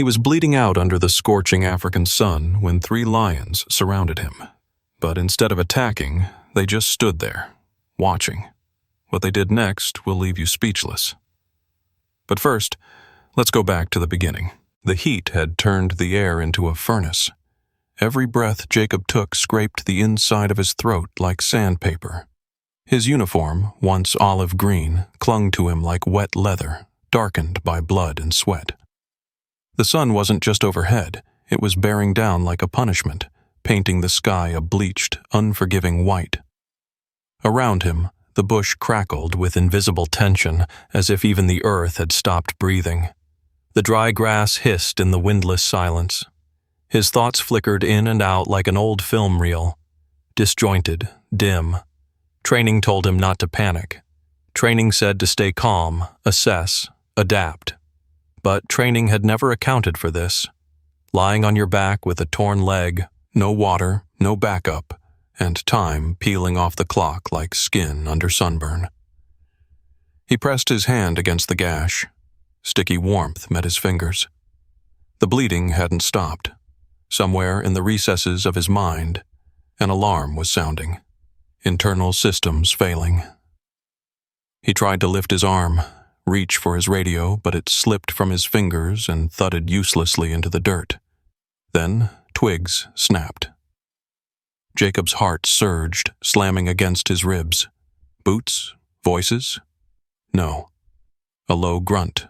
He was bleeding out under the scorching African sun when 3 lions surrounded him. But instead of attacking, they just stood there, watching. What they did next will leave you speechless. But first, let's go back to the beginning. The heat had turned the air into a furnace. Every breath Jacob took scraped the inside of his throat like sandpaper. His uniform, once olive green, clung to him like wet leather, darkened by blood and sweat. The sun wasn't just overhead, it was bearing down like a punishment, painting the sky a bleached, unforgiving white. Around him, the bush crackled with invisible tension, as if even the earth had stopped breathing. The dry grass hissed in the windless silence. His thoughts flickered in and out like an old film reel, disjointed, dim. Training told him not to panic. Training said to stay calm, assess, adapt. But training had never accounted for this. Lying on your back with a torn leg, no water, no backup, and time peeling off the clock like skin under sunburn. He pressed his hand against the gash. Sticky warmth met his fingers. The bleeding hadn't stopped. Somewhere in the recesses of his mind, an alarm was sounding. Internal systems failing. He tried to lift his arm, reach for his radio, but it slipped from his fingers and thudded uselessly into the dirt. Then twigs snapped. Jacob's heart surged, slamming against his ribs. Boots? Voices? No. A low grunt,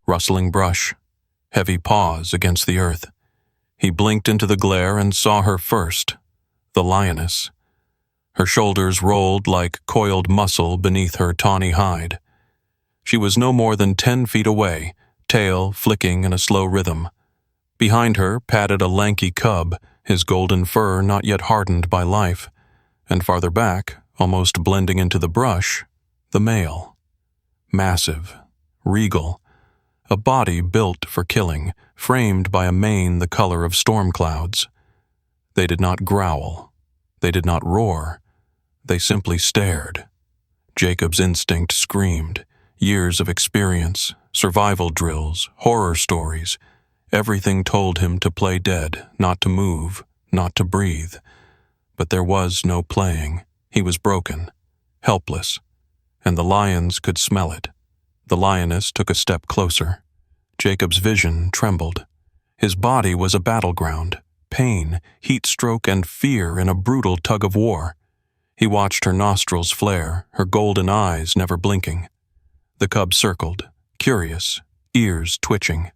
rustling brush, heavy paws against the earth. He blinked into the glare and saw her first, the lioness. Her shoulders rolled like coiled muscle beneath her tawny hide. She was no more than 10 feet away, tail flicking in a slow rhythm. Behind her padded a lanky cub, his golden fur not yet hardened by life, and farther back, almost blending into the brush, the male. Massive, regal, a body built for killing, framed by a mane the color of storm clouds. They did not growl. They did not roar. They simply stared. Jacob's instinct screamed. Years of experience, survival drills, horror stories. Everything told him to play dead, not to move, not to breathe. But there was no playing. He was broken, helpless, and the lions could smell it. The lioness took a step closer. Jacob's vision trembled. His body was a battleground, pain, heat stroke, and fear in a brutal tug-of-war. He watched her nostrils flare, her golden eyes never blinking. The cub circled, curious, ears twitching.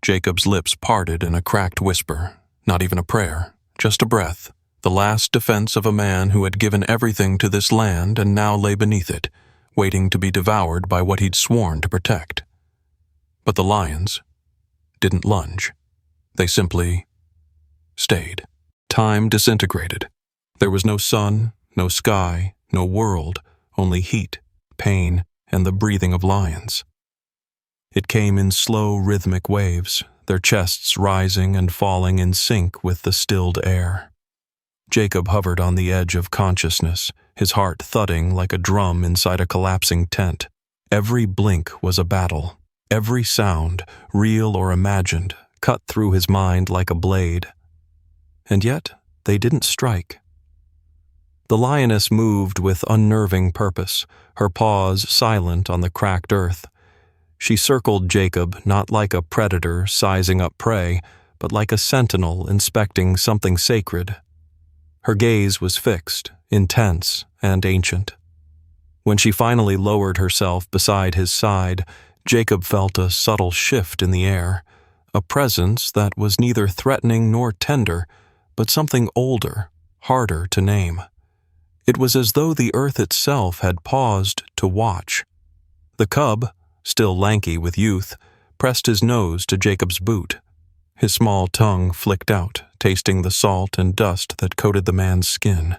Jacob's lips parted in a cracked whisper, not even a prayer, just a breath, the last defense of a man who had given everything to this land and now lay beneath it, waiting to be devoured by what he'd sworn to protect. But the lions didn't lunge. They simply stayed. Time disintegrated. There was no sun, no sky, no world, only heat, pain, and the breathing of lions. It came in slow, rhythmic waves, their chests rising and falling in sync with the stilled air. Jacob hovered on the edge of consciousness, his heart thudding like a drum inside a collapsing tent. Every blink was a battle. Every sound, real or imagined, cut through his mind like a blade. And yet, they didn't strike. The lioness moved with unnerving purpose, her paws silent on the cracked earth. She circled Jacob not like a predator sizing up prey, but like a sentinel inspecting something sacred. Her gaze was fixed, intense, and ancient. When she finally lowered herself beside his side, Jacob felt a subtle shift in the air, a presence that was neither threatening nor tender, but something older, harder to name. It was as though the earth itself had paused to watch. The cub, still lanky with youth, pressed his nose to Jacob's boot. His small tongue flicked out, tasting the salt and dust that coated the man's skin.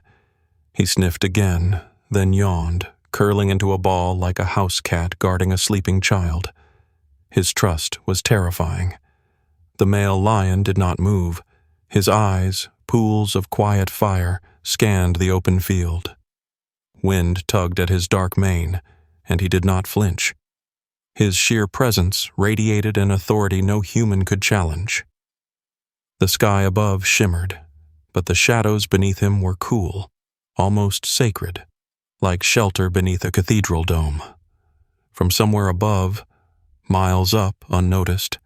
He sniffed again, then yawned, curling into a ball like a house cat guarding a sleeping child. His trust was terrifying. The male lion did not move. His eyes, pools of quiet fire, scanned the open field. Wind tugged at his dark mane, and he did not flinch. His sheer presence radiated an authority no human could challenge. The sky above shimmered, but the shadows beneath him were cool, almost sacred, like shelter beneath a cathedral dome. From somewhere above, miles up unnoticed,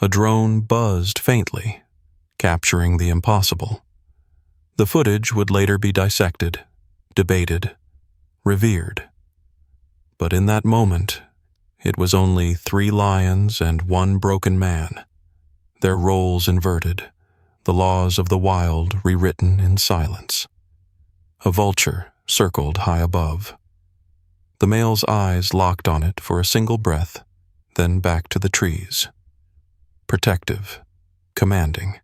a drone buzzed faintly, capturing the impossible. The footage would later be dissected, debated, revered. But in that moment, it was only 3 lions and 1 broken man, their roles inverted, the laws of the wild rewritten in silence. A vulture circled high above. The male's eyes locked on it for a single breath, then back to the trees. Protective, commanding.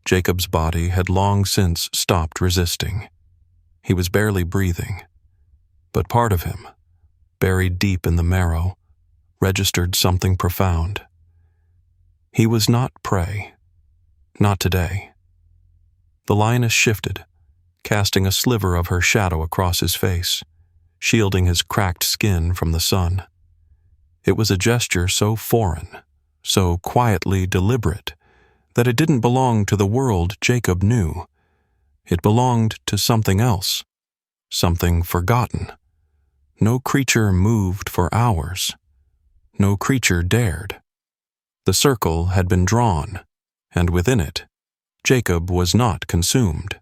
Jacob's body had long since stopped resisting. He was barely breathing, but part of him, buried deep in the marrow, registered something profound. He was not prey. Not today. The lioness shifted, casting a sliver of her shadow across his face, shielding his cracked skin from the sun. It was a gesture so foreign, so quietly deliberate, that it didn't belong to the world Jacob knew. It belonged to something else, something forgotten. No creature moved for hours. No creature dared. The circle had been drawn, and within it, Jacob was not consumed.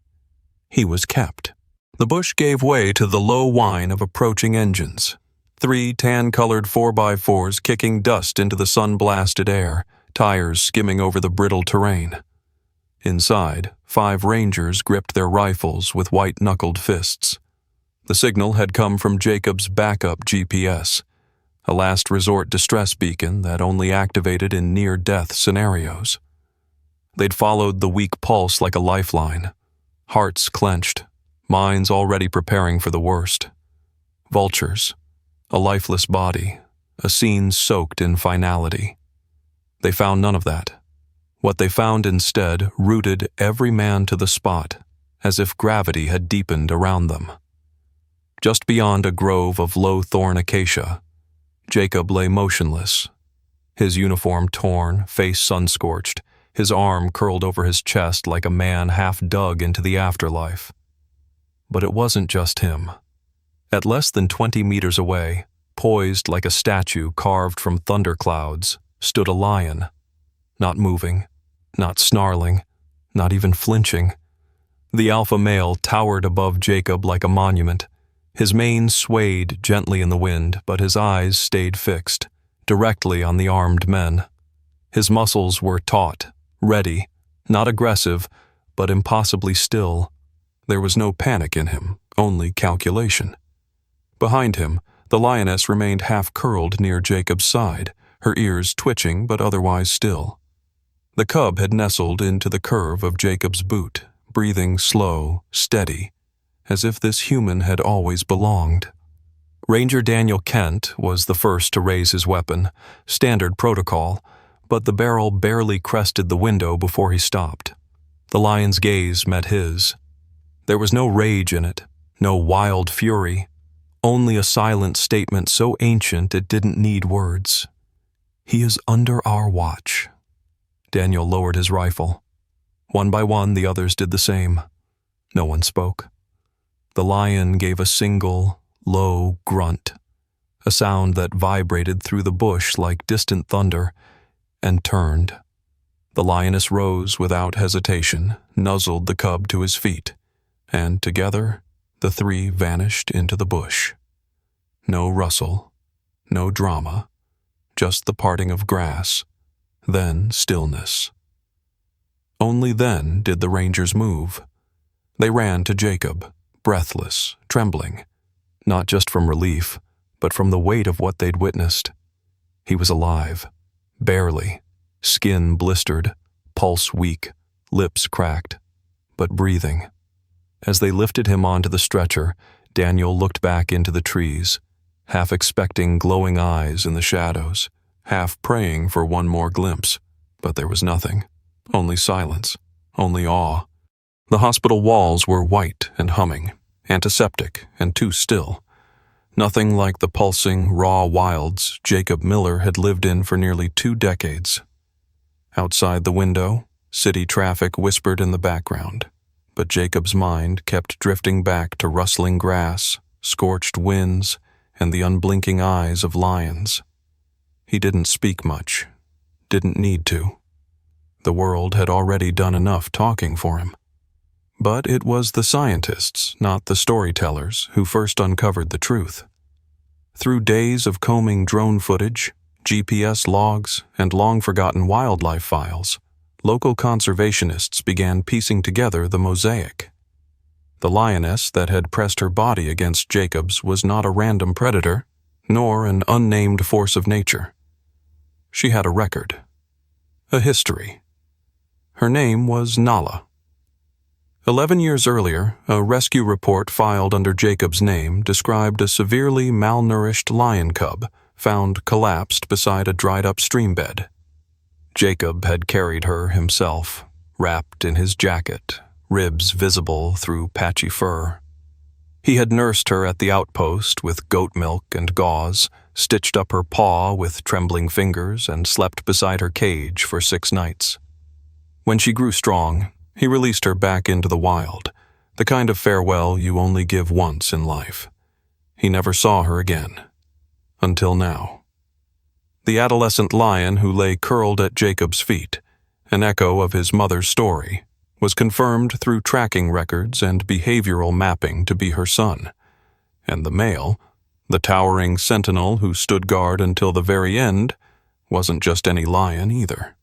He was kept. The bush gave way to the low whine of approaching engines. 3 tan-colored 4x4s kicking dust into the sun-blasted air, tires skimming over the brittle terrain. Inside, 5 rangers gripped their rifles with white-knuckled fists. The signal had come from Jacob's backup GPS, a last-resort distress beacon that only activated in near-death scenarios. They'd followed the weak pulse like a lifeline, hearts clenched, minds already preparing for the worst. Vultures, a lifeless body, a scene soaked in finality. They found none of that. What they found instead rooted every man to the spot, as if gravity had deepened around them. Just beyond a grove of low-thorn acacia, Jacob lay motionless, his uniform torn, face sun-scorched, his arm curled over his chest like a man half dug into the afterlife. But it wasn't just him. At less than 20 meters away, poised like a statue carved from thunderclouds, stood a lion. Not moving, not snarling, not even flinching. The alpha male towered above Jacob like a monument. His mane swayed gently in the wind, but his eyes stayed fixed, directly on the armed men. His muscles were taut, ready, not aggressive, but impossibly still. There was no panic in him, only calculation. Behind him, the lioness remained half-curled near Jacob's side, her ears twitching but otherwise still. The cub had nestled into the curve of Jacob's boot, breathing slow, steady, as if this human had always belonged. Ranger Daniel Kent was the first to raise his weapon, standard protocol, but the barrel barely crested the window before he stopped. The lion's gaze met his. There was no rage in it, no wild fury, only a silent statement so ancient it didn't need words. "He is under our watch." Daniel lowered his rifle. One by one, the others did the same. No one spoke. The lion gave a single, low grunt, a sound that vibrated through the bush like distant thunder, and turned. The lioness rose without hesitation, nuzzled the cub to his feet, and together, the 3 vanished into the bush. No rustle, no drama, just the parting of grass, then stillness. Only then did the rangers move. They ran to Jacob, breathless, trembling, not just from relief, but from the weight of what they'd witnessed. He was alive, barely, skin blistered, pulse weak, lips cracked, but breathing. As they lifted him onto the stretcher, Daniel looked back into the trees, half expecting glowing eyes in the shadows, half praying for one more glimpse, but there was nothing, only silence, only awe. The hospital walls were white and humming, antiseptic and too still. Nothing like the pulsing, raw wilds Jacob Miller had lived in for nearly 2 decades. Outside the window, city traffic whispered in the background, but Jacob's mind kept drifting back to rustling grass, scorched winds, and the unblinking eyes of lions. He didn't speak much, didn't need to. The world had already done enough talking for him. But it was the scientists, not the storytellers, who first uncovered the truth. Through days of combing drone footage, GPS logs, and long-forgotten wildlife files, local conservationists began piecing together the mosaic. The lioness that had pressed her body against Jacob's was not a random predator, nor an unnamed force of nature. She had a record, a history. Her name was Nala. 11 years earlier, a rescue report filed under Jacob's name described a severely malnourished lion cub found collapsed beside a dried-up streambed. Jacob had carried her himself, wrapped in his jacket, ribs visible through patchy fur. He had nursed her at the outpost with goat milk and gauze, stitched up her paw with trembling fingers, and slept beside her cage for 6 nights. When she grew strong, he released her back into the wild, the kind of farewell you only give once in life. He never saw her again. Until now. The adolescent lion who lay curled at Jacob's feet, an echo of his mother's story, was confirmed through tracking records and behavioral mapping to be her son. And the male, the towering sentinel who stood guard until the very end, wasn't just any lion either.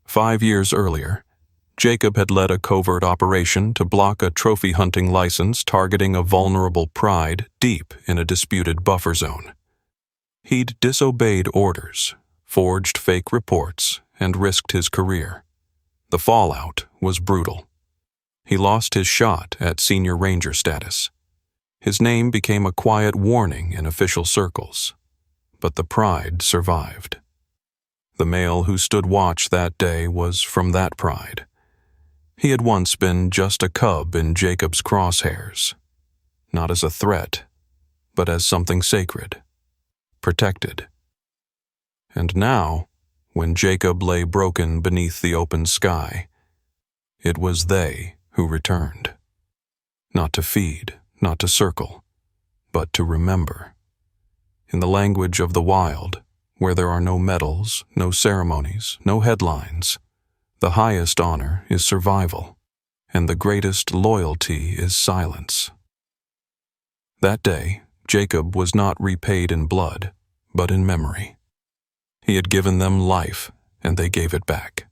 5 years earlier, Jacob had led a covert operation to block a trophy hunting license targeting a vulnerable pride deep in a disputed buffer zone. He'd disobeyed orders, forged fake reports, and risked his career. The fallout was brutal. He lost his shot at senior ranger status. His name became a quiet warning in official circles, but the pride survived. The male who stood watch that day was from that pride. He had once been just a cub in Jacob's crosshairs, not as a threat, but as something sacred, protected. And now, when Jacob lay broken beneath the open sky, it was they who returned. Not to feed, not to circle, but to remember. In the language of the wild, where there are no medals, no ceremonies, no headlines, the highest honor is survival, and the greatest loyalty is silence. That day, Jacob was not repaid in blood, but in memory. He had given them life, and they gave it back.